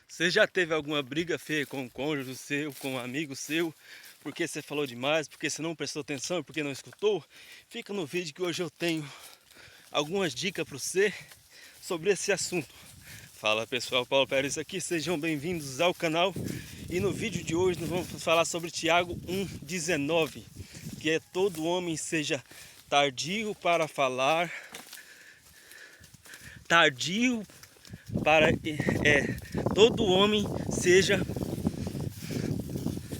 Você já teve alguma briga feia com um cônjuge seu, com um amigo seu, porque você falou demais, porque você não prestou atenção, porque não escutou? Fica no vídeo que hoje eu tenho algumas dicas para você sobre esse assunto. Fala pessoal, Paulo Pérez aqui, sejam bem-vindos ao canal. E no vídeo de hoje nós vamos falar sobre Tiago 1,19, que é: todo homem seja tardio para falar, tardio para todo homem seja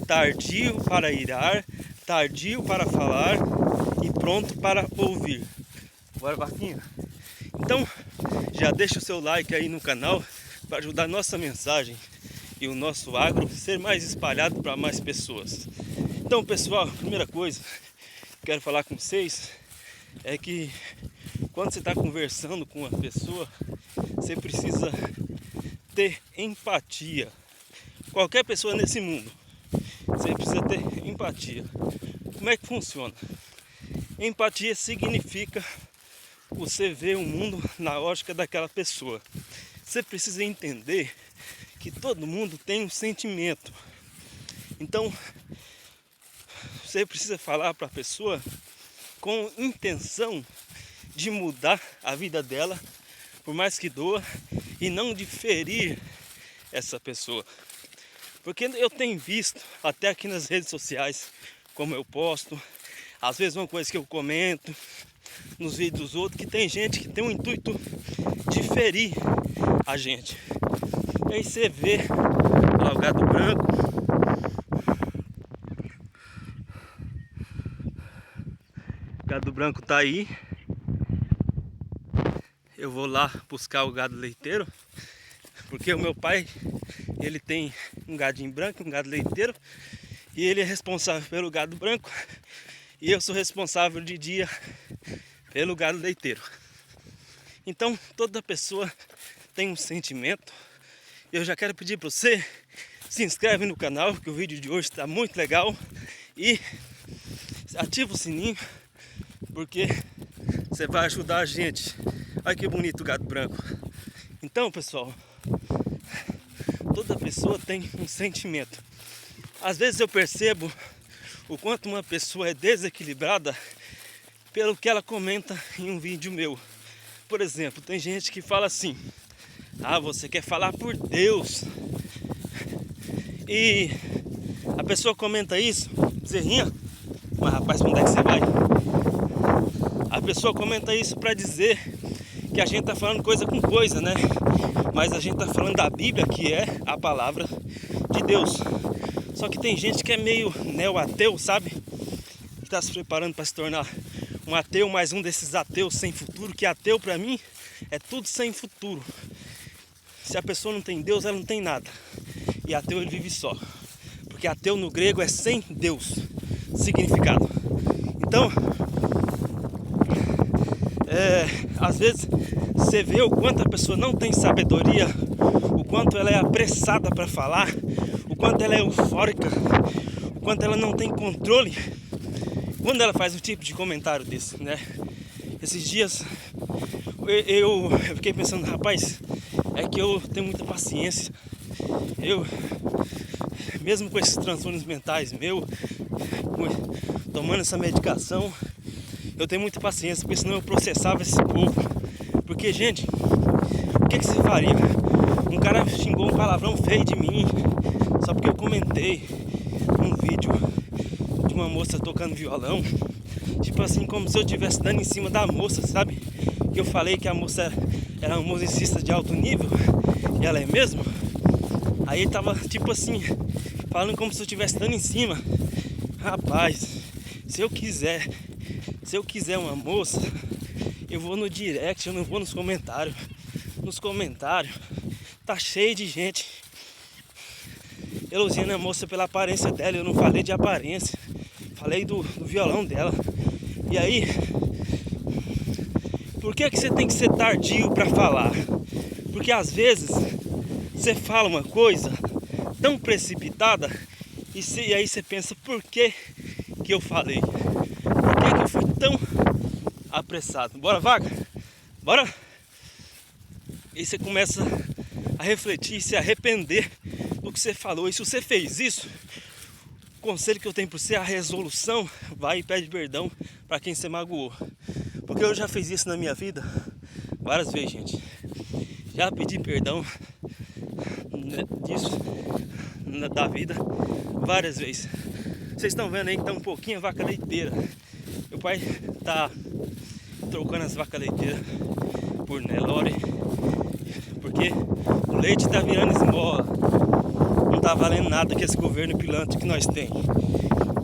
tardio para irar, tardio para falar e pronto para ouvir. Bora, Vaquinha? Então, já deixa o seu like aí no canal para ajudar a nossa mensagem e o nosso agro ser mais espalhado para mais pessoas. Então, pessoal, primeira coisa que quero falar com vocês é que quando você está conversando com uma pessoa, você precisa ter empatia. Qualquer pessoa nesse mundo, você precisa ter empatia. Como é que funciona? Empatia significa você ver o mundo na ótica daquela pessoa. Você precisa entender que todo mundo tem um sentimento. Então, você precisa falar para a pessoa com intenção de mudar a vida dela, por mais que doa, e não de ferir essa pessoa. Porque eu tenho visto, até aqui nas redes sociais, como eu posto, às vezes uma coisa que eu comento nos vídeos dos outros, que tem gente que tem o intuito de ferir a gente. E aí você vê lá o gado branco, o gado branco tá aí. Eu vou lá buscar o gado leiteiro, porque o meu pai, ele tem um gadinho branco, um gado leiteiro, e ele é responsável pelo gado branco, e eu sou responsável de dia pelo gado leiteiro. Então toda pessoa tem um sentimento. Eu já quero pedir para você, se inscreve no canal, que o vídeo de hoje está muito legal, e ativa o sininho, porque você vai ajudar a gente. Olha que bonito o gado branco. Então, pessoal, toda pessoa tem um sentimento. Às vezes eu percebo o quanto uma pessoa é desequilibrada pelo que ela comenta em um vídeo meu. Por exemplo, tem gente que fala assim: ah, você quer falar por Deus. E a pessoa comenta isso, Zerrinha, mas rapaz, onde é que você vai? A pessoa comenta isso para dizer que a gente tá falando coisa com coisa, né? Mas a gente tá falando da Bíblia, que é a palavra de Deus. Só que tem gente que é meio neo-ateu, sabe? Que tá se preparando para se tornar um ateu, mais um desses ateus sem futuro. Que ateu para mim é tudo sem futuro. Se a pessoa não tem Deus, ela não tem nada. E ateu, ele vive só. Porque ateu no grego é sem Deus, significado. Então, às vezes você vê o quanto a pessoa não tem sabedoria, o quanto ela é apressada para falar, o quanto ela é eufórica, o quanto ela não tem controle quando ela faz um tipo de comentário desse, né? Esses dias eu fiquei pensando, rapaz, é que eu tenho muita paciência. Eu, mesmo com esses transtornos mentais tomando essa medicação, eu tenho muita paciência, porque senão eu processava esse povo. Porque, gente, o que se faria? Um cara xingou um palavrão feio de mim, só porque eu comentei um vídeo de uma moça tocando violão. Tipo assim, como se eu estivesse dando em cima da moça, sabe? Que eu falei que a moça era uma musicista de alto nível, e ela é mesmo. Aí ele tava, tipo assim, falando como se eu estivesse dando em cima. Rapaz, se eu quiser uma moça, eu vou no direct, eu não vou nos comentários. Nos comentários tá cheio de gente elogiando a moça pela aparência dela. Eu não falei de aparência, falei do violão dela. E aí, por que você tem que ser tardio para falar? Porque às vezes você fala uma coisa tão precipitada e aí você pensa, por que eu falei? Por que eu fui tão apressado? Bora, vaga? Bora? E você começa a refletir, se arrepender do que você falou. E se você fez isso, o conselho que eu tenho para você, a resolução, vai e pede perdão para quem você magoou. Porque eu já fiz isso na minha vida várias vezes, gente. Já pedi perdão disso, da vida, várias vezes. Vocês estão vendo aí que tá um pouquinho a vaca leiteira. Meu pai tá trocando as vacas leiteiras por Nelore, porque o leite tá virando esmola. Não tá valendo nada que esse governo pilantra que nós tem.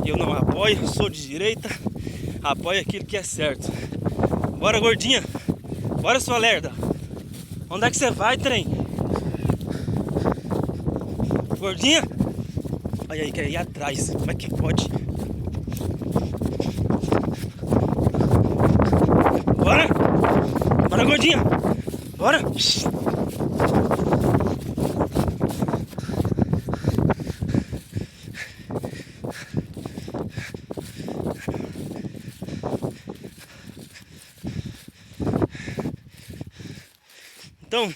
Eu não apoio, sou de direita, apoio aquilo que é certo. Bora, gordinha! Bora, sua lerda! Onde é que você vai, trem? Gordinha? Olha aí, quer ir atrás. Como é que pode? Bora! Bora, gordinha! Bora! Então,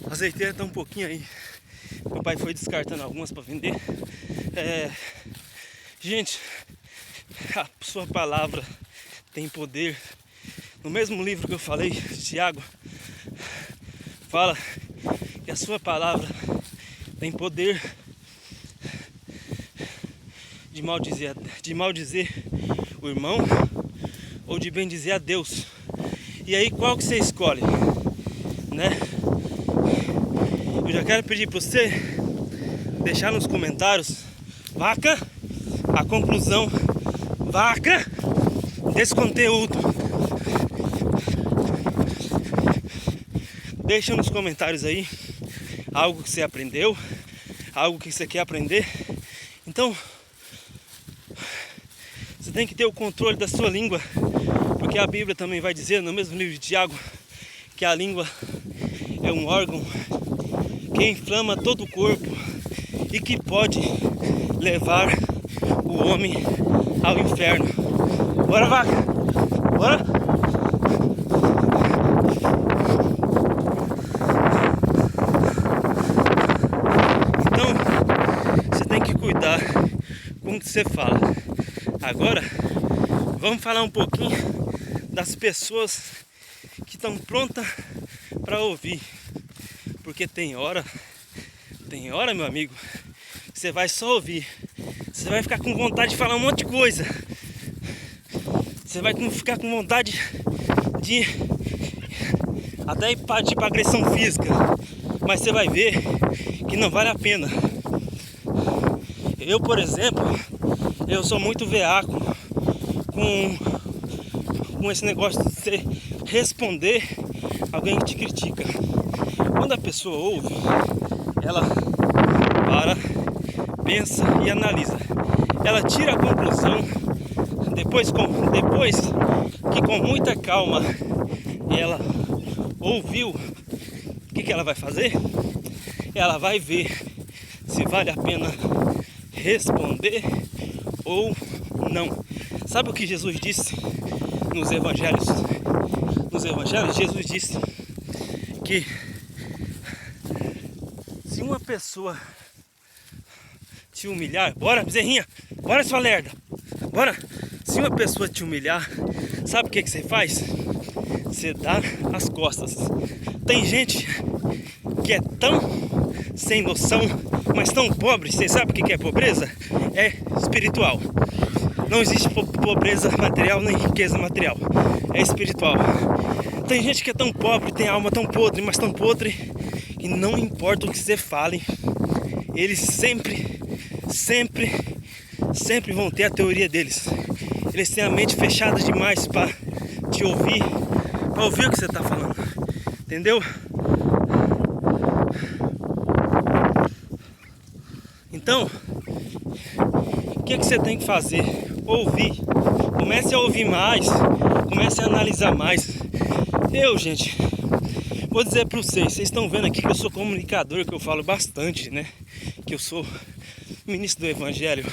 as azeiteiras estão um pouquinho aí. Meu pai foi descartando algumas para vender. Gente, a sua palavra tem poder. No mesmo livro que eu falei, Tiago, fala que a sua palavra tem poder de maldizer o irmão ou de bendizer a Deus. E aí qual que você escolhe, né? Eu já quero pedir para você deixar nos comentários, vaca, a conclusão, vaca, desse conteúdo. Deixa nos comentários aí algo que você aprendeu, algo que você quer aprender. Então, você tem que ter o controle da sua língua, porque a Bíblia também vai dizer, no mesmo livro de Tiago, que a língua é um órgão que inflama todo o corpo e que pode levar o homem ao inferno. Bora, vaca! Bora! Então, você tem que cuidar com o que você fala. Agora, vamos falar um pouquinho das pessoas que estão prontas para ouvir. Porque tem hora, meu amigo, você vai só ouvir. Você vai ficar com vontade de falar um monte de coisa. Você vai ficar com vontade de até partir para agressão física. Mas você vai ver que não vale a pena. Eu, por exemplo, eu sou muito veaco com esse negócio de você responder alguém que te critica. Quando a pessoa ouve, ela para, pensa e analisa. Ela tira a conclusão, depois que com muita calma ela ouviu, o que ela vai fazer? Ela vai ver se vale a pena responder ou não. Sabe o que Jesus disse nos evangelhos? Nos evangelhos, Jesus disse que se uma pessoa te humilhar, bora, bezerrinha, bora, sua lerda, bora. Se uma pessoa te humilhar, sabe o que você faz? Você dá as costas. Tem gente que é tão sem noção, mas tão pobre. Você sabe o que é pobreza? É espiritual. Não existe pobreza material nem riqueza material. É espiritual. Tem gente que é tão pobre, tem a alma tão podre, mas tão podre, que não importa o que você fale, eles sempre vão ter a teoria deles. Eles têm a mente fechada demais para te ouvir, para ouvir o que você está falando. Entendeu? Então, o que você tem que fazer? Ouvir. Comece a ouvir mais, comece a analisar mais. Gente, vou dizer para vocês estão vendo aqui que eu sou comunicador, que eu falo bastante, né? Que eu sou ministro do Evangelho.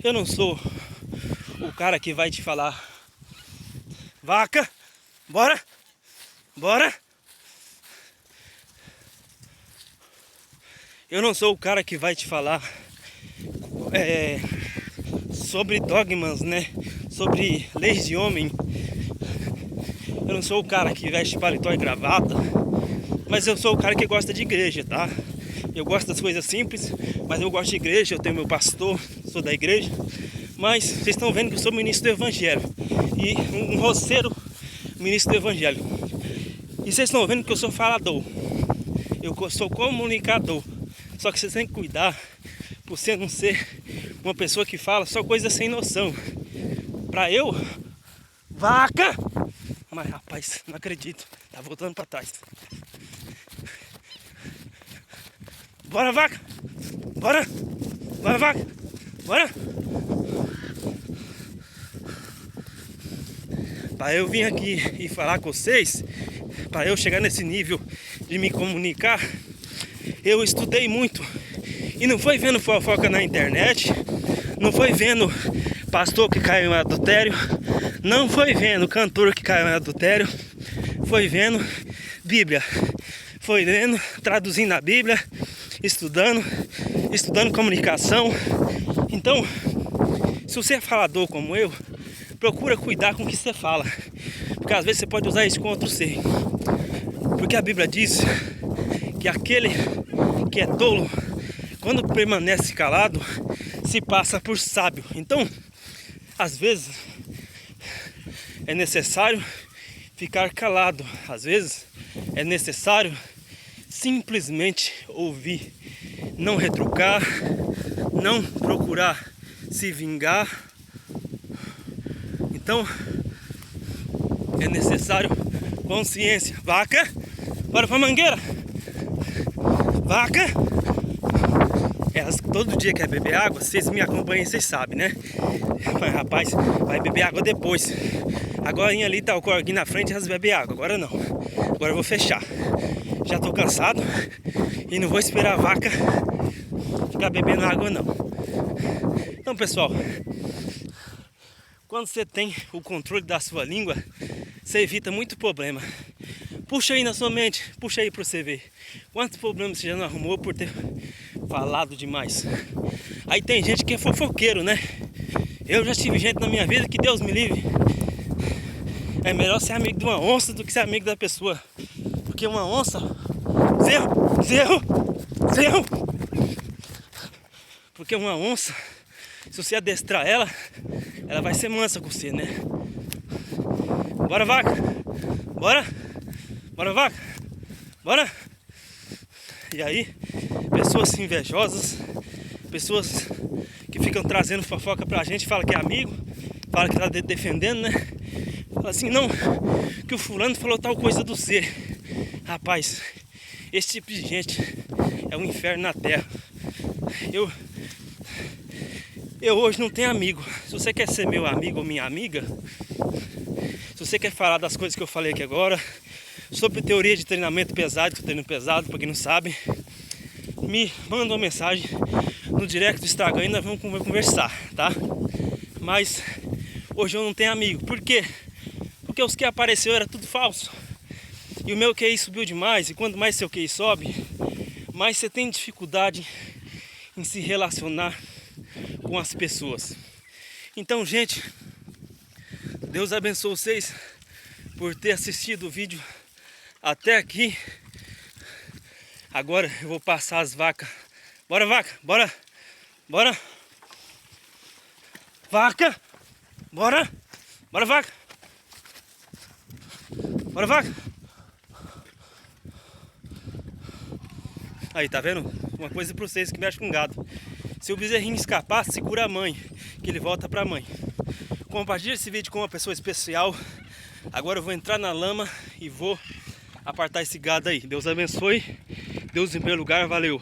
Eu não sou o cara que vai te falar, vaca, bora, bora, Eu não sou o cara que vai te falar sobre dogmas, né? Sobre leis de homem. Eu não sou o cara que veste paletó e gravata, mas eu sou o cara que gosta de igreja, tá? Eu gosto das coisas simples, mas eu gosto de igreja, eu tenho meu pastor, sou da igreja. Mas vocês estão vendo que eu sou ministro do evangelho e um roceiro ministro do evangelho. E vocês estão vendo que eu sou falador, eu sou comunicador. Só que vocês têm que cuidar por você não ser uma pessoa que fala só coisa sem noção. Pra eu, vaca! Mas rapaz, não acredito, tá voltando pra trás. Bora, vaca! Bora! Bora, vaca! Bora! Para eu vir aqui e falar com vocês, para eu chegar nesse nível de me comunicar, eu estudei muito. E não foi vendo fofoca na internet, não foi vendo pastor que caiu em adultério, não foi vendo cantor que caiu em adultério, foi vendo Bíblia, foi vendo, traduzindo a Bíblia, estudando comunicação. Então, se você é falador como eu, procura cuidar com o que você fala, porque às vezes você pode usar isso contra você. Porque a Bíblia diz que aquele que é tolo, quando permanece calado, se passa por sábio. Então, às vezes, é necessário ficar calado. Às vezes, é necessário simplesmente ouvir, não retrucar, não procurar se vingar. Então, é necessário consciência. Vaca, bora pra mangueira. Vaca. Elas todo dia quer beber água. Vocês me acompanham, vocês sabem, né? Mas rapaz, vai beber água depois. Agora ali tá o corguinho na frente, elas bebem água. Agora não. Agora eu vou fechar. Já tô cansado e não vou esperar a vaca ficar bebendo água não. Então, pessoal, quando você tem o controle da sua língua, você evita muito problema. Puxa aí na sua mente, puxa aí pra você ver quantos problemas você já não arrumou por ter falado demais. Aí tem gente que é fofoqueiro, né? Eu já tive gente na minha vida que Deus me livre. É melhor ser amigo de uma onça do que ser amigo da pessoa. Porque uma onça... Zerro! Porque uma onça, se você adestrar ela, ela vai ser mansa com você, né? Bora, vaca! Bora! Bora, vaca! Bora! E aí, pessoas invejosas, pessoas que ficam trazendo fofoca pra gente, fala que é amigo, fala que tá defendendo, né? Fala assim, não, que o fulano falou tal coisa do C. Rapaz, esse tipo de gente é um inferno na terra. Eu hoje não tenho amigo. Se você quer ser meu amigo ou minha amiga, se você quer falar das coisas que eu falei aqui agora, sobre teoria de treinamento pesado, que eu treino pesado, pra quem não sabe, me manda uma mensagem no direct do Instagram e nós vamos conversar, tá? Mas hoje eu não tenho amigo. Por quê? Porque os que apareceram era tudo falso. E o meu QI subiu demais, e quanto mais seu QI sobe, mais você tem dificuldade em se relacionar com as pessoas. Então, gente, Deus abençoe vocês por ter assistido o vídeo até aqui. Agora eu vou passar as vacas. Bora, vaca, bora, bora. Vaca, bora, bora, vaca. Bora, vaca. Aí, tá vendo? Uma coisa pra vocês que mexem com gado. Se o bezerrinho escapar, segura a mãe, que ele volta pra mãe. Compartilhe esse vídeo com uma pessoa especial. Agora eu vou entrar na lama e vou apartar esse gado aí. Deus abençoe. Deus em primeiro lugar, valeu.